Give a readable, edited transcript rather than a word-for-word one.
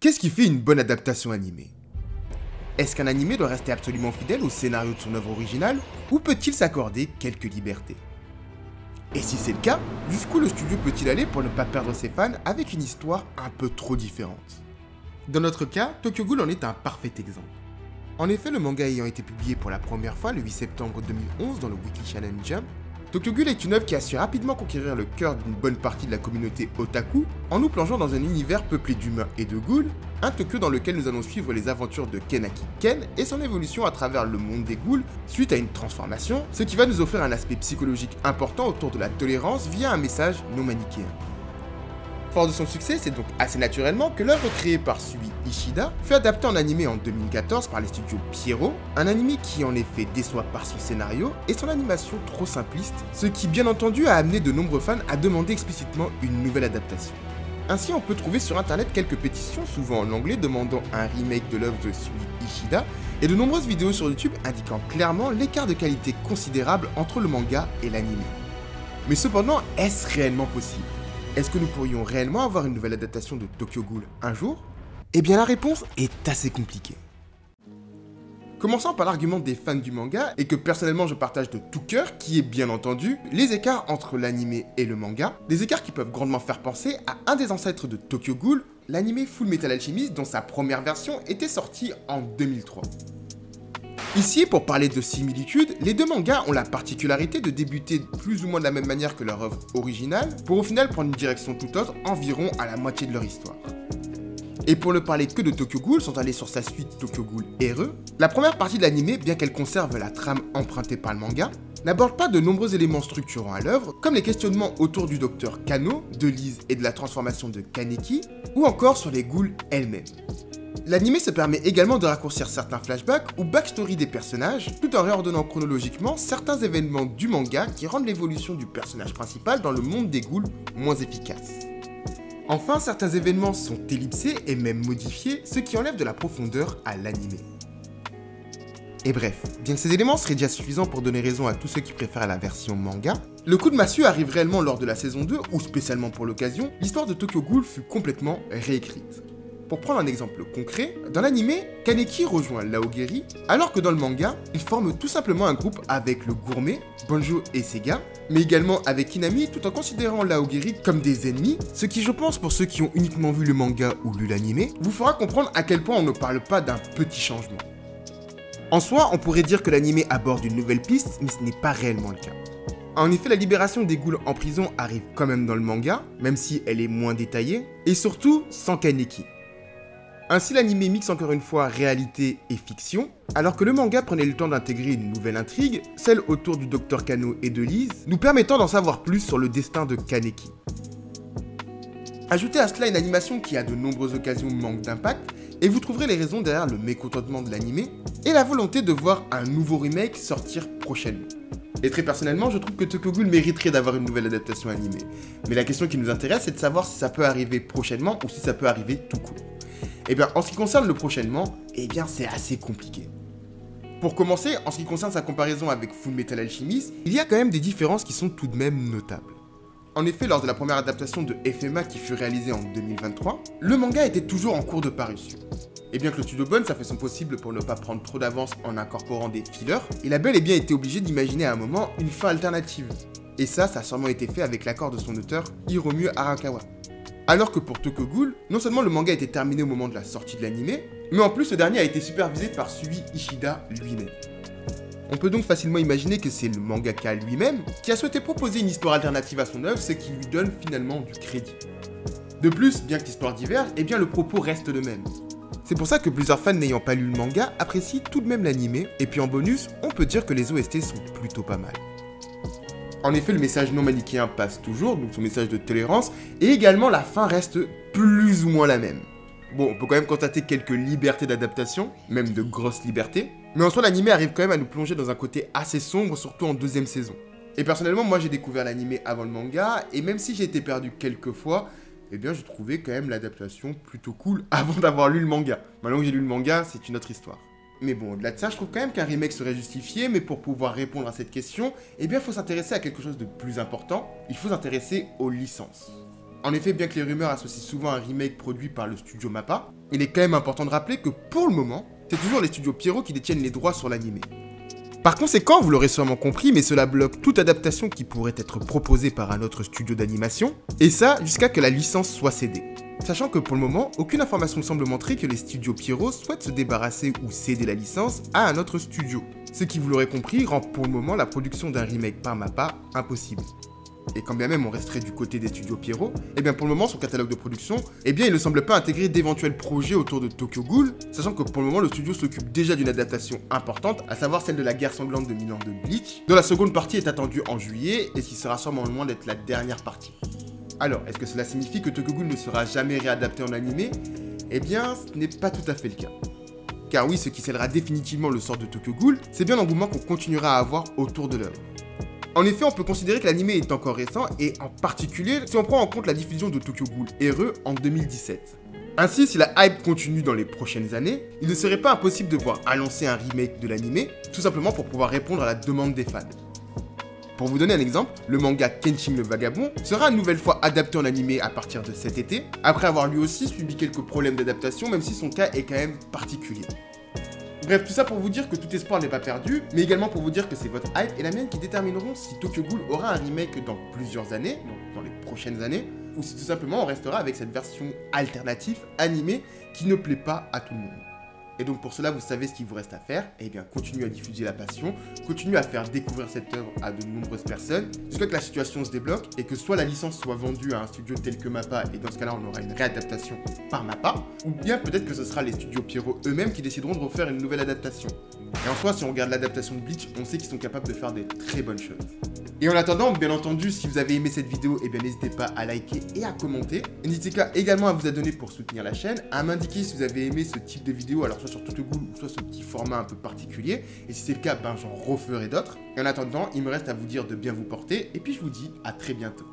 Qu'est-ce qui fait une bonne adaptation animée? Est-ce qu'un animé doit rester absolument fidèle au scénario de son œuvre originale, ou peut-il s'accorder quelques libertés? Et si c'est le cas, jusqu'où le studio peut-il aller pour ne pas perdre ses fans avec une histoire un peu trop différente? Dans notre cas, Tokyo Ghoul en est un parfait exemple. En effet, le manga ayant été publié pour la première fois le 8 septembre 2011 dans le Weekly Shonen Jump, Tokyo Ghoul est une œuvre qui a su rapidement conquérir le cœur d'une bonne partie de la communauté otaku en nous plongeant dans un univers peuplé d'humains et de ghouls, un Tokyo dans lequel nous allons suivre les aventures de Kenaki Ken et son évolution à travers le monde des ghouls suite à une transformation, ce qui va nous offrir un aspect psychologique important autour de la tolérance via un message non manichéen. Fort de son succès, c'est donc assez naturellement que l'œuvre créée par Sui Ishida fut adaptée en animé en 2014 par les studios Pierrot, un animé qui en effet déçoit par son scénario et son animation trop simpliste, ce qui bien entendu a amené de nombreux fans à demander explicitement une nouvelle adaptation. Ainsi, on peut trouver sur internet quelques pétitions, souvent en anglais, demandant un remake de l'œuvre de Sui Ishida, et de nombreuses vidéos sur YouTube indiquant clairement l'écart de qualité considérable entre le manga et l'anime. Mais cependant, est-ce réellement possible? Est-ce que nous pourrions réellement avoir une nouvelle adaptation de Tokyo Ghoul un jour? Eh bien la réponse est assez compliquée. Commençons par l'argument des fans du manga, et que personnellement je partage de tout cœur, qui est bien entendu les écarts entre l'anime et le manga, des écarts qui peuvent grandement faire penser à un des ancêtres de Tokyo Ghoul, l'anime Full Metal Alchemist dont sa première version était sortie en 2003. Ici, pour parler de similitudes, les deux mangas ont la particularité de débuter plus ou moins de la même manière que leur œuvre originale, pour au final prendre une direction tout autre environ à la moitié de leur histoire. Et pour ne parler que de Tokyo Ghoul, sans aller sur sa suite Tokyo Ghoul RE, la première partie de l'anime, bien qu'elle conserve la trame empruntée par le manga, n'aborde pas de nombreux éléments structurants à l'œuvre, comme les questionnements autour du docteur Kano, de Lise et de la transformation de Kaneki, ou encore sur les ghouls elles-mêmes. L'anime se permet également de raccourcir certains flashbacks ou backstory des personnages, tout en réordonnant chronologiquement certains événements du manga qui rendent l'évolution du personnage principal dans le monde des ghouls moins efficace. Enfin, certains événements sont ellipsés et même modifiés, ce qui enlève de la profondeur à l'anime. Et bref, bien que ces éléments seraient déjà suffisants pour donner raison à tous ceux qui préfèrent la version manga, le coup de massue arrive réellement lors de la saison 2 où, spécialement pour l'occasion, l'histoire de Tokyo Ghoul fut complètement réécrite. Pour prendre un exemple concret, dans l'anime, Kaneki rejoint Laogeri, alors que dans le manga, ils forment tout simplement un groupe avec le gourmet, Banjo et Sega, mais également avec Inami tout en considérant Laogeri comme des ennemis, ce qui je pense pour ceux qui ont uniquement vu le manga ou lu l'anime, vous fera comprendre à quel point on ne parle pas d'un petit changement. En soi, on pourrait dire que l'anime aborde une nouvelle piste, mais ce n'est pas réellement le cas. En effet, la libération des ghouls en prison arrive quand même dans le manga, même si elle est moins détaillée, et surtout sans Kaneki. Ainsi, l'anime mixe encore une fois réalité et fiction, alors que le manga prenait le temps d'intégrer une nouvelle intrigue, celle autour du Dr Kano et de Lise, nous permettant d'en savoir plus sur le destin de Kaneki. Ajoutez à cela une animation qui à de nombreuses occasions manque d'impact, et vous trouverez les raisons derrière le mécontentement de l'anime, et la volonté de voir un nouveau remake sortir prochainement. Et très personnellement, je trouve que Tokyo Ghoul mériterait d'avoir une nouvelle adaptation animée. Mais la question qui nous intéresse, c'est de savoir si ça peut arriver prochainement ou si ça peut arriver tout court. Et bien, en ce qui concerne le prochainement, eh bien c'est assez compliqué. Pour commencer, en ce qui concerne sa comparaison avec Full Metal Alchemist, il y a quand même des différences qui sont tout de même notables. En effet, lors de la première adaptation de FMA qui fut réalisée en 2023, le manga était toujours en cours de parution. Et bien que le studio Bones a fait son possible pour ne pas prendre trop d'avance en incorporant des fillers, il a bel et bien été obligé d'imaginer à un moment une fin alternative. Et ça a sûrement été fait avec l'accord de son auteur, Hiromu Arakawa. Alors que pour Tokyo Ghoul, non seulement le manga était terminé au moment de la sortie de l'anime, mais en plus ce dernier a été supervisé par Sui Ishida lui-même. On peut donc facilement imaginer que c'est le mangaka lui-même qui a souhaité proposer une histoire alternative à son œuvre, ce qui lui donne finalement du crédit. De plus, bien que l'histoire diverge, eh bien le propos reste le même. C'est pour ça que plusieurs fans n'ayant pas lu le manga apprécient tout de même l'anime, et puis en bonus, on peut dire que les OST sont plutôt pas mal. En effet, le message non manichéen passe toujours, donc son message de tolérance, et également la fin reste plus ou moins la même. Bon, on peut quand même constater quelques libertés d'adaptation, même de grosses libertés, mais en soi l'anime arrive quand même à nous plonger dans un côté assez sombre, surtout en deuxième saison. Et personnellement, moi j'ai découvert l'anime avant le manga, et même si j'ai été perdu quelques fois, eh bien je trouvais quand même l'adaptation plutôt cool avant d'avoir lu le manga. Maintenant que j'ai lu le manga, c'est une autre histoire. Mais bon, au-delà de ça, je trouve quand même qu'un remake serait justifié, mais pour pouvoir répondre à cette question, eh bien il faut s'intéresser à quelque chose de plus important, il faut s'intéresser aux licences. En effet, bien que les rumeurs associent souvent un remake produit par le studio MAPPA, il est quand même important de rappeler que pour le moment, c'est toujours les studios Pierrot qui détiennent les droits sur l'animé. Par conséquent, vous l'aurez sûrement compris, mais cela bloque toute adaptation qui pourrait être proposée par un autre studio d'animation, et ça jusqu'à que la licence soit cédée. Sachant que pour le moment, aucune information ne semble montrer que les studios Pierrot souhaitent se débarrasser ou céder la licence à un autre studio. Ce qui, vous l'aurez compris, rend pour le moment la production d'un remake par MAPPA impossible. Et quand bien même on resterait du côté des studios Pierrot, et bien pour le moment son catalogue de production, il ne semble pas intégrer d'éventuels projets autour de Tokyo Ghoul, sachant que pour le moment le studio s'occupe déjà d'une adaptation importante, à savoir celle de la guerre sanglante de 1000 ans de Bleach, dont la seconde partie est attendue en juillet, et qui sera sûrement loin d'être la dernière partie. Alors, est-ce que cela signifie que Tokyo Ghoul ne sera jamais réadapté en animé? Eh bien, ce n'est pas tout à fait le cas. Car oui, ce qui scellera définitivement le sort de Tokyo Ghoul, c'est bien l'engouement qu'on continuera à avoir autour de l'œuvre. En effet, on peut considérer que l'anime est encore récent, et en particulier si on prend en compte la diffusion de Tokyo Ghoul RE en 2017. Ainsi, si la hype continue dans les prochaines années, il ne serait pas impossible de voir annoncer un remake de l'anime, tout simplement pour pouvoir répondre à la demande des fans. Pour vous donner un exemple, le manga Kenshin le Vagabond sera une nouvelle fois adapté en animé à partir de cet été, après avoir lui aussi subi quelques problèmes d'adaptation, même si son cas est quand même particulier. Bref, tout ça pour vous dire que tout espoir n'est pas perdu, mais également pour vous dire que c'est votre hype et la mienne qui détermineront si Tokyo Ghoul aura un remake dans plusieurs années, donc dans les prochaines années, ou si tout simplement on restera avec cette version alternative, animée, qui ne plaît pas à tout le monde. Et donc pour cela, vous savez ce qu'il vous reste à faire, et bien continuez à diffuser la passion, continuez à faire découvrir cette œuvre à de nombreuses personnes, jusqu'à que la situation se débloque, et que soit la licence soit vendue à un studio tel que MAPPA, et dans ce cas-là on aura une réadaptation par MAPPA, ou bien peut-être que ce sera les studios Pierrot eux-mêmes qui décideront de refaire une nouvelle adaptation. Et en soi, si on regarde l'adaptation de Bleach, on sait qu'ils sont capables de faire des très bonnes choses. Et en attendant, bien entendu, si vous avez aimé cette vidéo, eh bien n'hésitez pas à liker et à commenter. N'hésitez pas également à vous abonner pour soutenir la chaîne, à m'indiquer si vous avez aimé ce type de vidéo, alors soit sur Tokyo Ghoul ou soit ce petit format un peu particulier. Et si c'est le cas, ben j'en referai d'autres. Et en attendant, il me reste à vous dire de bien vous porter, et puis je vous dis à très bientôt.